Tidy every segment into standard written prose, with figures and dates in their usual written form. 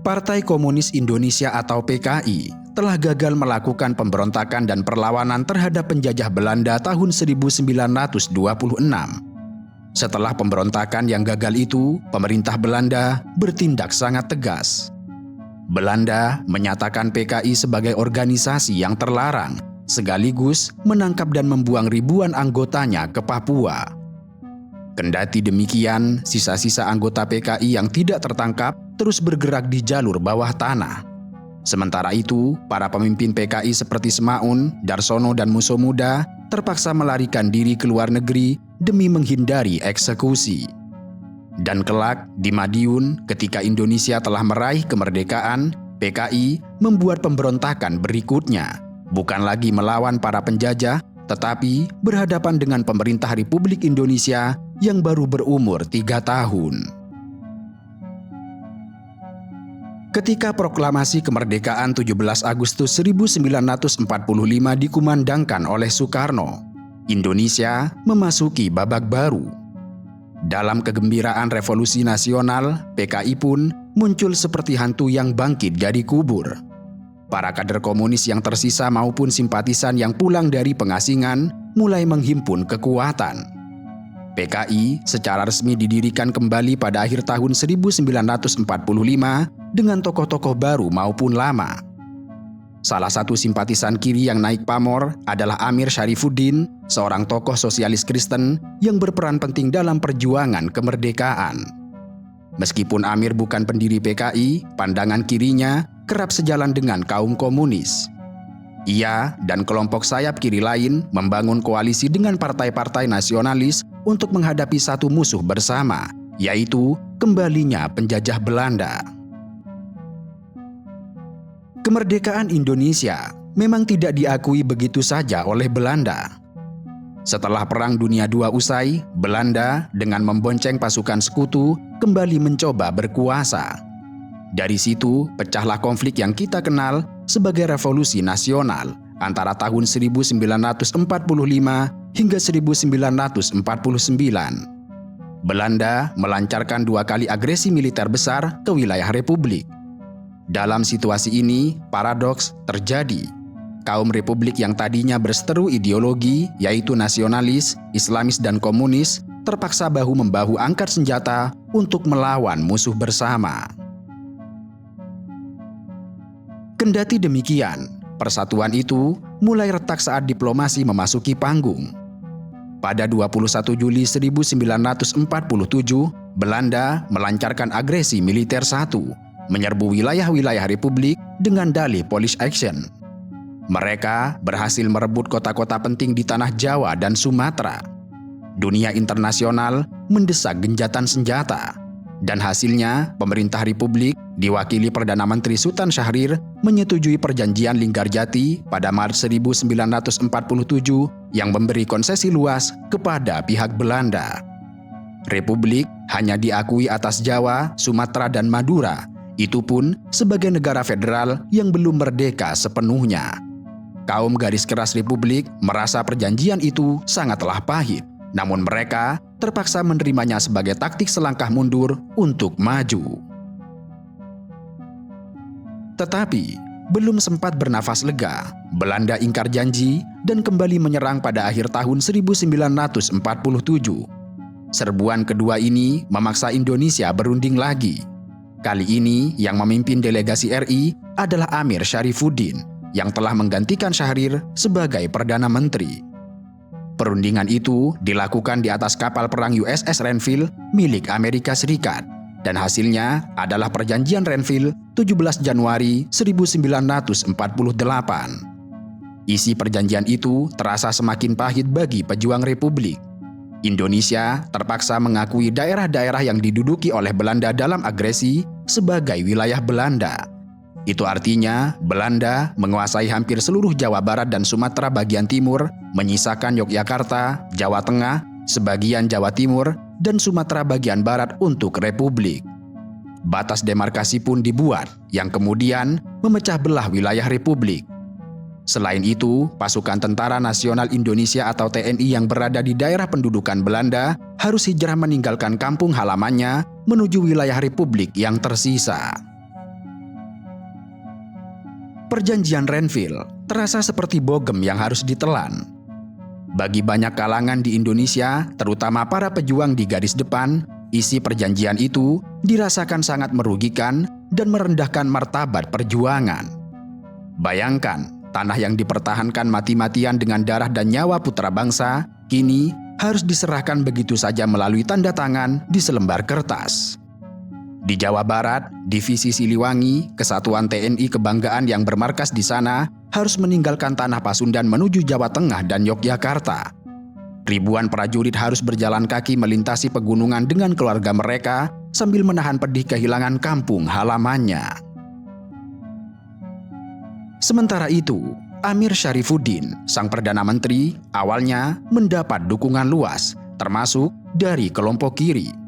Partai Komunis Indonesia atau PKI telah gagal melakukan pemberontakan dan perlawanan terhadap penjajah Belanda tahun 1926. Setelah pemberontakan yang gagal itu, pemerintah Belanda bertindak sangat tegas. Belanda menyatakan PKI sebagai organisasi yang terlarang, sekaligus menangkap dan membuang ribuan anggotanya ke Papua. Kendati demikian, sisa-sisa anggota PKI yang tidak tertangkap terus bergerak di jalur bawah tanah. Sementara itu, para pemimpin PKI seperti Semaun, Darsono, dan Muso Muda terpaksa melarikan diri ke luar negeri demi menghindari eksekusi. Dan kelak, di Madiun, ketika Indonesia telah meraih kemerdekaan, PKI membuat pemberontakan berikutnya, bukan lagi melawan para penjajah, tetapi berhadapan dengan pemerintah Republik Indonesia yang baru berumur 3 tahun. Ketika proklamasi kemerdekaan 17 Agustus 1945 dikumandangkan oleh Soekarno, Indonesia memasuki babak baru. Dalam kegembiraan revolusi nasional, PKI pun muncul seperti hantu yang bangkit dari kubur. Para kader komunis yang tersisa maupun simpatisan yang pulang dari pengasingan mulai menghimpun kekuatan. PKI secara resmi didirikan kembali pada akhir tahun 1945 dengan tokoh-tokoh baru maupun lama. Salah satu simpatisan kiri yang naik pamor adalah Amir Syarifuddin, seorang tokoh sosialis Kristen yang berperan penting dalam perjuangan kemerdekaan. Meskipun Amir bukan pendiri PKI, pandangan kirinya kerap sejalan dengan kaum komunis. Ia dan kelompok sayap kiri lain membangun koalisi dengan partai-partai nasionalis untuk menghadapi satu musuh bersama, yaitu kembalinya penjajah Belanda. Kemerdekaan Indonesia memang tidak diakui begitu saja oleh Belanda. Setelah Perang Dunia II usai, Belanda dengan membonceng pasukan sekutu kembali mencoba berkuasa. Dari situ pecahlah konflik yang kita kenal sebagai Revolusi Nasional antara tahun 1945 hingga 1949. Belanda melancarkan 2 kali agresi militer besar ke wilayah Republik. Dalam situasi ini, paradoks terjadi. Kaum Republik yang tadinya berseteru ideologi, yaitu nasionalis, Islamis, dan komunis, terpaksa bahu-membahu angkat senjata untuk melawan musuh bersama. Kendati demikian, persatuan itu mulai retak saat diplomasi memasuki panggung. Pada 21 Juli 1947, Belanda melancarkan agresi militer 1, menyerbu wilayah-wilayah Republik dengan dalih Polish Action. Mereka berhasil merebut kota-kota penting di tanah Jawa dan Sumatera. Dunia internasional mendesak genjatan senjata. Dan hasilnya, pemerintah Republik diwakili Perdana Menteri Sultan Syahrir menyetujui perjanjian Linggarjati pada Maret 1947 yang memberi konsesi luas kepada pihak Belanda. Republik hanya diakui atas Jawa, Sumatera, dan Madura, itu pun sebagai negara federal yang belum merdeka sepenuhnya. Kaum garis keras Republik merasa perjanjian itu sangatlah pahit, namun mereka terpaksa menerimanya sebagai taktik selangkah mundur untuk maju. Tetapi, belum sempat bernafas lega, Belanda ingkar janji dan kembali menyerang pada akhir tahun 1947. Serbuan kedua ini memaksa Indonesia berunding lagi. Kali ini yang memimpin delegasi RI adalah Amir Syarifuddin yang telah menggantikan Syahrir sebagai Perdana Menteri. Perundingan itu dilakukan di atas kapal perang USS Renville milik Amerika Serikat dan hasilnya adalah Perjanjian Renville 17 Januari 1948. Isi perjanjian itu terasa semakin pahit bagi pejuang Republik. Indonesia terpaksa mengakui daerah-daerah yang diduduki oleh Belanda dalam agresi sebagai wilayah Belanda. Itu artinya Belanda menguasai hampir seluruh Jawa Barat dan Sumatera bagian timur, menyisakan Yogyakarta, Jawa Tengah, sebagian Jawa Timur, dan Sumatera bagian barat untuk Republik. Batas demarkasi pun dibuat, yang kemudian memecah belah wilayah Republik. Selain itu, pasukan Tentara Nasional Indonesia atau TNI yang berada di daerah pendudukan Belanda harus hijrah meninggalkan kampung halamannya menuju wilayah Republik yang tersisa. Perjanjian Renville terasa seperti bogem yang harus ditelan. Bagi banyak kalangan di Indonesia, terutama para pejuang di garis depan, isi perjanjian itu dirasakan sangat merugikan dan merendahkan martabat perjuangan. Bayangkan, tanah yang dipertahankan mati-matian dengan darah dan nyawa putra bangsa, kini harus diserahkan begitu saja melalui tanda tangan di selembar kertas. Di Jawa Barat, Divisi Siliwangi, Kesatuan TNI Kebanggaan yang bermarkas di sana, harus meninggalkan tanah Pasundan menuju Jawa Tengah dan Yogyakarta. Ribuan prajurit harus berjalan kaki melintasi pegunungan dengan keluarga mereka sambil menahan pedih kehilangan kampung halamannya. Sementara itu, Amir Syarifuddin, sang Perdana Menteri, awalnya mendapat dukungan luas, termasuk dari kelompok kiri.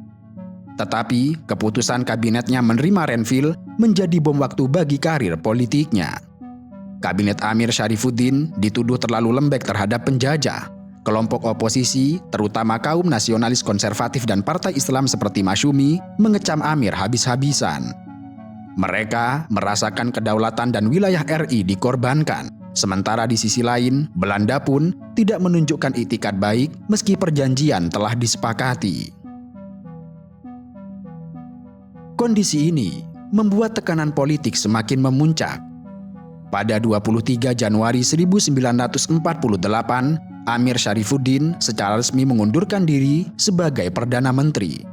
Tetapi, keputusan kabinetnya menerima Renville menjadi bom waktu bagi karir politiknya. Kabinet Amir Syarifuddin dituduh terlalu lembek terhadap penjajah. Kelompok oposisi, terutama kaum nasionalis konservatif dan partai Islam seperti Masyumi, mengecam Amir habis-habisan. Mereka merasakan kedaulatan dan wilayah RI dikorbankan. Sementara di sisi lain, Belanda pun tidak menunjukkan itikat baik meski perjanjian telah disepakati. Kondisi ini membuat tekanan politik semakin memuncak. Pada 23 Januari 1948, Amir Syarifuddin secara resmi mengundurkan diri sebagai Perdana Menteri.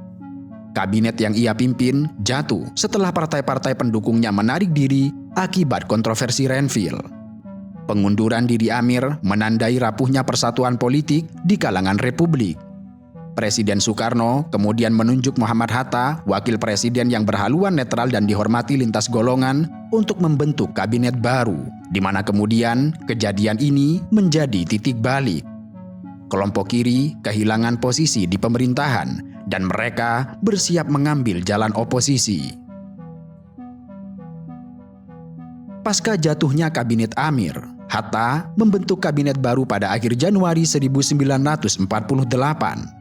Kabinet yang ia pimpin jatuh setelah partai-partai pendukungnya menarik diri akibat kontroversi Renville. Pengunduran diri Amir menandai rapuhnya persatuan politik di kalangan Republik. Presiden Soekarno kemudian menunjuk Muhammad Hatta, wakil presiden yang berhaluan netral dan dihormati lintas golongan, untuk membentuk kabinet baru, di mana kemudian kejadian ini menjadi titik balik. Kelompok kiri kehilangan posisi di pemerintahan, dan mereka bersiap mengambil jalan oposisi. Pasca jatuhnya kabinet Amir, Hatta membentuk kabinet baru pada akhir Januari 1948.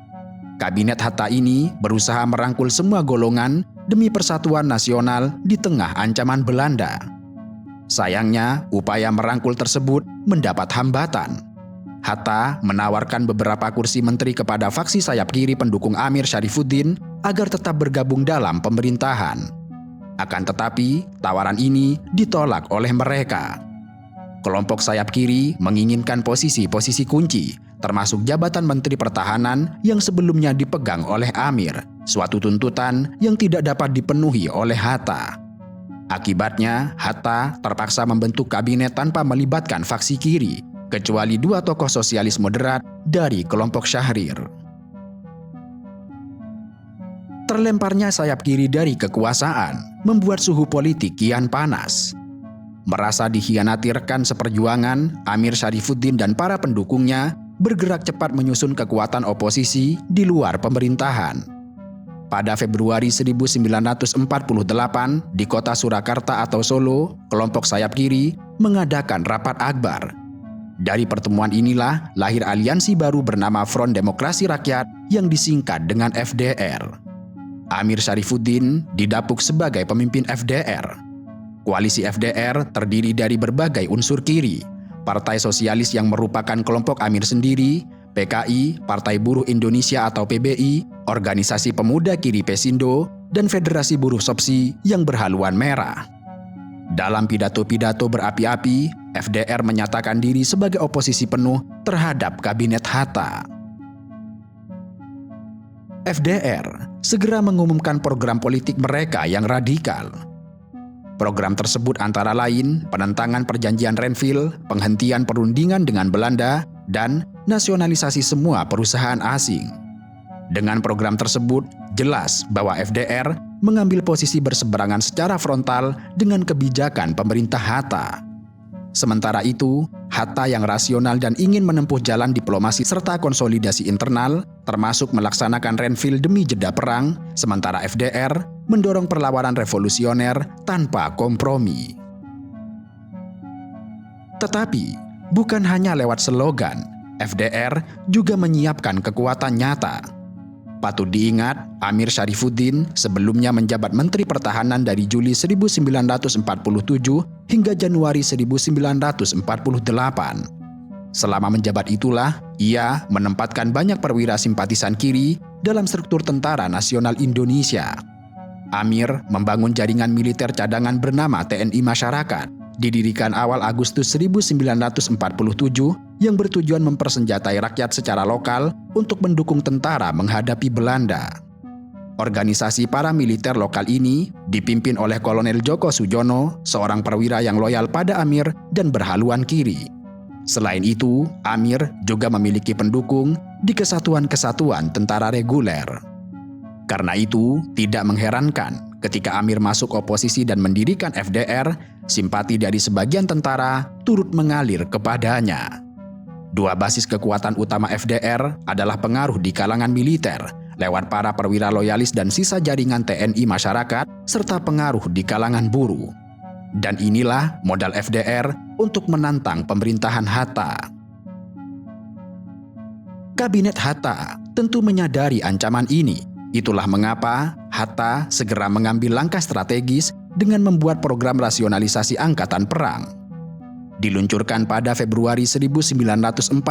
Kabinet Hatta ini berusaha merangkul semua golongan demi persatuan nasional di tengah ancaman Belanda. Sayangnya, upaya merangkul tersebut mendapat hambatan. Hatta menawarkan beberapa kursi menteri kepada faksi sayap kiri pendukung Amir Syarifuddin agar tetap bergabung dalam pemerintahan. Akan tetapi, tawaran ini ditolak oleh mereka. Kelompok sayap kiri menginginkan posisi-posisi kunci, termasuk jabatan Menteri Pertahanan yang sebelumnya dipegang oleh Amir, suatu tuntutan yang tidak dapat dipenuhi oleh Hatta. Akibatnya, Hatta terpaksa membentuk kabinet tanpa melibatkan faksi kiri, kecuali dua tokoh sosialis moderat dari kelompok Syahrir. Terlemparnya sayap kiri dari kekuasaan membuat suhu politik kian panas. Merasa dikhianati rekan seperjuangan, Amir Syarifuddin dan para pendukungnya bergerak cepat menyusun kekuatan oposisi di luar pemerintahan. Pada Februari 1948, di kota Surakarta atau Solo, kelompok sayap kiri mengadakan rapat akbar. Dari pertemuan inilah lahir aliansi baru bernama Front Demokrasi Rakyat yang disingkat dengan FDR. Amir Syarifuddin didapuk sebagai pemimpin FDR. Koalisi FDR terdiri dari berbagai unsur kiri, Partai Sosialis yang merupakan kelompok Amir sendiri, PKI, Partai Buruh Indonesia atau PBI, Organisasi Pemuda Kiri Pesindo, dan Federasi Buruh Sopsi yang berhaluan merah. Dalam pidato-pidato berapi-api, FDR menyatakan diri sebagai oposisi penuh terhadap Kabinet Hatta. FDR segera mengumumkan program politik mereka yang radikal. Program tersebut antara lain penentangan perjanjian Renville, penghentian perundingan dengan Belanda, dan nasionalisasi semua perusahaan asing. Dengan program tersebut, jelas bahwa FDR mengambil posisi berseberangan secara frontal dengan kebijakan pemerintah Hatta. Sementara itu, Hatta yang rasional dan ingin menempuh jalan diplomasi serta konsolidasi internal, termasuk melaksanakan Renville demi jeda perang, sementara FDR mendorong perlawanan revolusioner tanpa kompromi. Tetapi, bukan hanya lewat slogan, FDR juga menyiapkan kekuatan nyata. Patut diingat, Amir Syarifuddin sebelumnya menjabat Menteri Pertahanan dari Juli 1947 hingga Januari 1948. Selama menjabat itulah, ia menempatkan banyak perwira simpatisan kiri dalam struktur Tentara Nasional Indonesia. Amir membangun jaringan militer cadangan bernama TNI Masyarakat, didirikan awal Agustus 1947 yang bertujuan mempersenjatai rakyat secara lokal untuk mendukung tentara menghadapi Belanda. Organisasi paramiliter lokal ini dipimpin oleh Kolonel Djoko Sujono, seorang perwira yang loyal pada Amir dan berhaluan kiri. Selain itu, Amir juga memiliki pendukung di kesatuan-kesatuan tentara reguler. Karena itu, tidak mengherankan ketika Amir masuk oposisi dan mendirikan FDR, simpati dari sebagian tentara turut mengalir kepadanya. Dua basis kekuatan utama FDR adalah pengaruh di kalangan militer, lewat para perwira loyalis dan sisa jaringan TNI Masyarakat, serta pengaruh di kalangan buruh. Dan inilah modal FDR untuk menantang pemerintahan Hatta. Kabinet Hatta tentu menyadari ancaman ini. Itulah mengapa Hatta segera mengambil langkah strategis dengan membuat program rasionalisasi angkatan perang. Diluncurkan pada Februari 1948,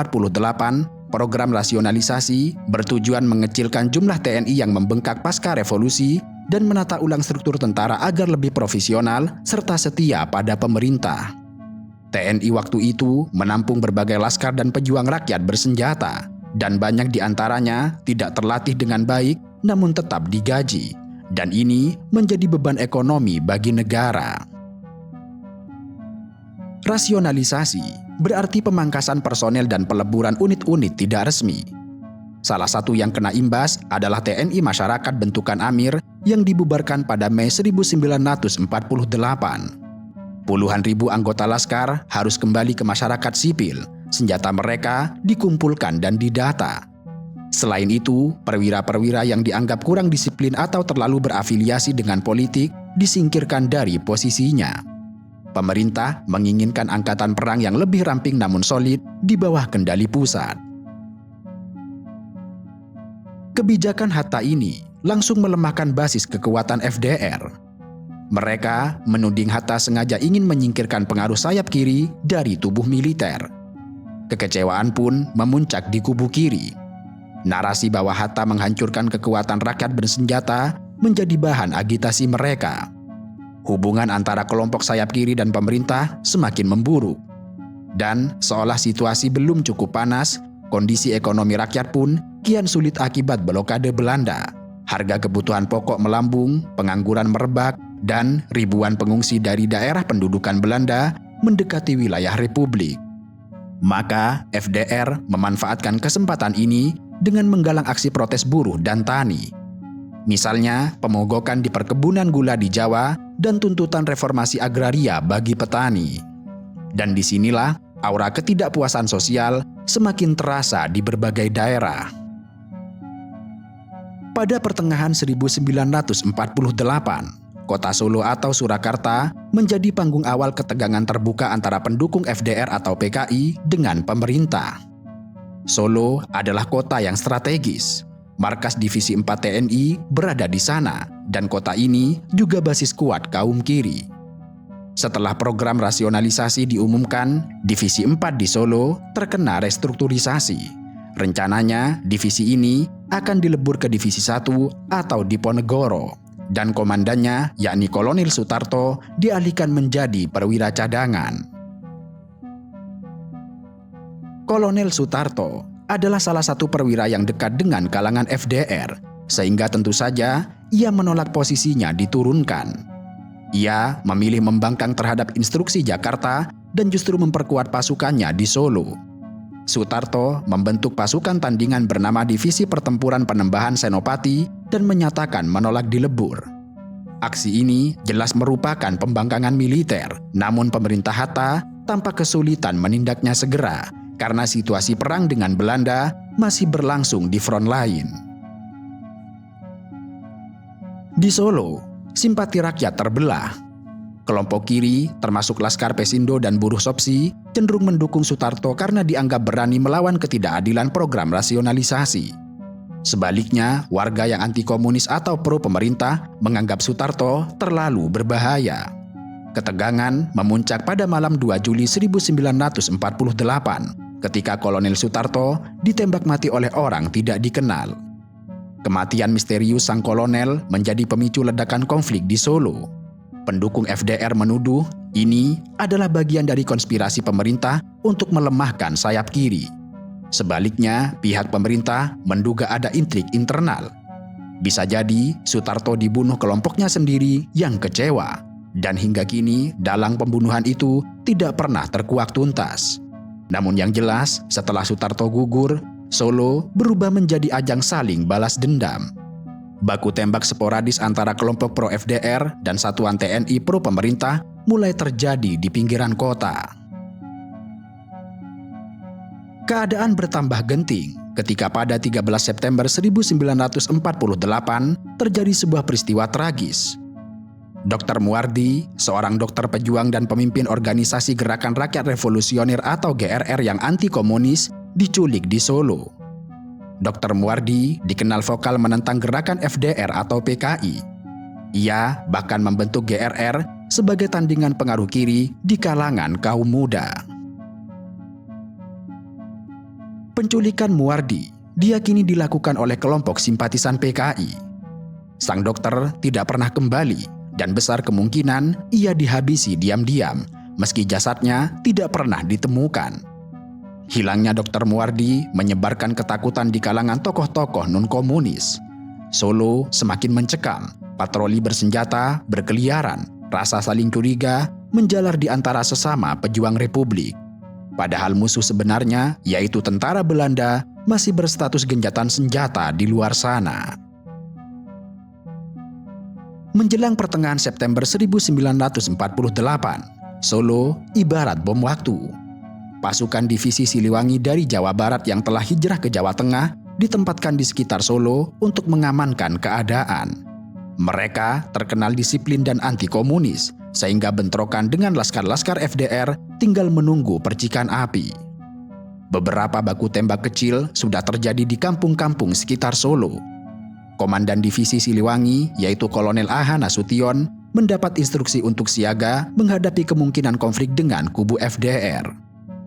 program rasionalisasi bertujuan mengecilkan jumlah TNI yang membengkak pasca revolusi dan menata ulang struktur tentara agar lebih profesional serta setia pada pemerintah. TNI waktu itu menampung berbagai laskar dan pejuang rakyat bersenjata, dan banyak di antaranya tidak terlatih dengan baik namun tetap digaji, dan ini menjadi beban ekonomi bagi negara. Rasionalisasi berarti pemangkasan personel dan peleburan unit-unit tidak resmi. Salah satu yang kena imbas adalah TNI Masyarakat bentukan Amir yang dibubarkan pada Mei 1948. Puluhan ribu anggota laskar harus kembali ke masyarakat sipil, senjata mereka dikumpulkan dan didata. Selain itu, perwira-perwira yang dianggap kurang disiplin atau terlalu berafiliasi dengan politik disingkirkan dari posisinya. Pemerintah menginginkan angkatan perang yang lebih ramping namun solid di bawah kendali pusat. Kebijakan Hatta ini langsung melemahkan basis kekuatan FDR. Mereka menuding Hatta sengaja ingin menyingkirkan pengaruh sayap kiri dari tubuh militer. Kekecewaan pun memuncak di kubu kiri. Narasi bahwa Hatta menghancurkan kekuatan rakyat bersenjata menjadi bahan agitasi mereka. Hubungan antara kelompok sayap kiri dan pemerintah semakin memburuk. Dan seolah situasi belum cukup panas, kondisi ekonomi rakyat pun kian sulit akibat blokade Belanda. Harga kebutuhan pokok melambung, pengangguran merebak, dan ribuan pengungsi dari daerah pendudukan Belanda mendekati wilayah Republik. Maka FDR memanfaatkan kesempatan ini dengan menggalang aksi protes buruh dan tani. Misalnya, pemogokan di perkebunan gula di Jawa dan tuntutan reformasi agraria bagi petani. Dan disinilah aura ketidakpuasan sosial semakin terasa di berbagai daerah. Pada pertengahan 1948, Kota Solo atau Surakarta menjadi panggung awal ketegangan terbuka antara pendukung FDR atau PKI dengan pemerintah. Solo adalah kota yang strategis. Markas Divisi 4 TNI berada di sana, dan kota ini juga basis kuat kaum kiri. Setelah program rasionalisasi diumumkan, Divisi 4 di Solo terkena restrukturisasi. Rencananya, divisi ini akan dilebur ke Divisi 1 atau Diponegoro, dan komandannya, yakni Kolonel Sutarto, dialihkan menjadi perwira cadangan. Kolonel Sutarto adalah salah satu perwira yang dekat dengan kalangan FDR, sehingga tentu saja ia menolak posisinya diturunkan. Ia memilih membangkang terhadap instruksi Jakarta dan justru memperkuat pasukannya di Solo. Sutarto membentuk pasukan tandingan bernama Divisi Pertempuran Penembahan Senopati dan menyatakan menolak dilebur. Aksi ini jelas merupakan pembangkangan militer, namun pemerintah Hatta tampak kesulitan menindaknya segera, karena situasi perang dengan Belanda masih berlangsung di front lain. Di Solo, simpati rakyat terbelah. Kelompok kiri, termasuk Laskar Pesindo dan buruh Sopsi, cenderung mendukung Sutarto karena dianggap berani melawan ketidakadilan program rasionalisasi. Sebaliknya, warga yang anti-komunis atau pro-pemerintah menganggap Sutarto terlalu berbahaya. Ketegangan memuncak pada malam 2 Juli 1948 ketika Kolonel Sutarto ditembak mati oleh orang tidak dikenal. Kematian misterius sang kolonel menjadi pemicu ledakan konflik di Solo. Pendukung FDR menuduh ini adalah bagian dari konspirasi pemerintah untuk melemahkan sayap kiri. Sebaliknya, pihak pemerintah menduga ada intrik internal. Bisa jadi Sutarto dibunuh kelompoknya sendiri yang kecewa. Dan hingga kini dalang pembunuhan itu tidak pernah terkuak tuntas. Namun yang jelas, setelah Sutarto gugur, Solo berubah menjadi ajang saling balas dendam. Baku tembak sporadis antara kelompok pro-FDR dan satuan TNI pro-pemerintah mulai terjadi di pinggiran kota. Keadaan bertambah genting ketika pada 13 September 1948 terjadi sebuah peristiwa tragis. Dr. Muardi, seorang dokter pejuang dan pemimpin organisasi Gerakan Rakyat Revolusioner atau GRR yang anti-komunis, diculik di Solo. Dr. Muardi dikenal vokal menentang gerakan FDR atau PKI. Ia bahkan membentuk GRR sebagai tandingan pengaruh kiri di kalangan kaum muda. Penculikan Muardi diyakini dilakukan oleh kelompok simpatisan PKI. Sang dokter tidak pernah kembali dan besar kemungkinan ia dihabisi diam-diam meski jasadnya tidak pernah ditemukan. Hilangnya Dr. Muardi menyebarkan ketakutan di kalangan tokoh-tokoh non-komunis. Solo semakin mencekam, patroli bersenjata berkeliaran, rasa saling curiga menjalar di antara sesama pejuang republik. Padahal musuh sebenarnya, yaitu tentara Belanda, masih berstatus genjatan senjata di luar sana. Menjelang pertengahan September 1948, Solo ibarat bom waktu. Pasukan divisi Siliwangi dari Jawa Barat yang telah hijrah ke Jawa Tengah ditempatkan di sekitar Solo untuk mengamankan keadaan. Mereka terkenal disiplin dan anti-komunis, sehingga bentrokan dengan laskar-laskar FDR tinggal menunggu percikan api. Beberapa baku tembak kecil sudah terjadi di kampung-kampung sekitar Solo. Komandan Divisi Siliwangi, yaitu Kolonel A.H. Nasution, mendapat instruksi untuk siaga menghadapi kemungkinan konflik dengan kubu FDR.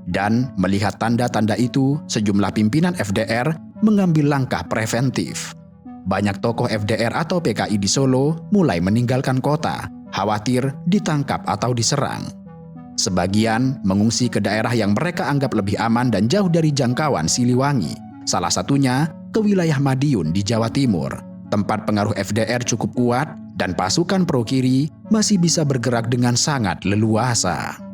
Dan melihat tanda-tanda itu, sejumlah pimpinan FDR mengambil langkah preventif. Banyak tokoh FDR atau PKI di Solo mulai meninggalkan kota, khawatir ditangkap atau diserang. Sebagian mengungsi ke daerah yang mereka anggap lebih aman dan jauh dari jangkauan Siliwangi, salah satunya ke wilayah Madiun di Jawa Timur, tempat pengaruh FDR cukup kuat dan pasukan pro-kiri masih bisa bergerak dengan sangat leluasa.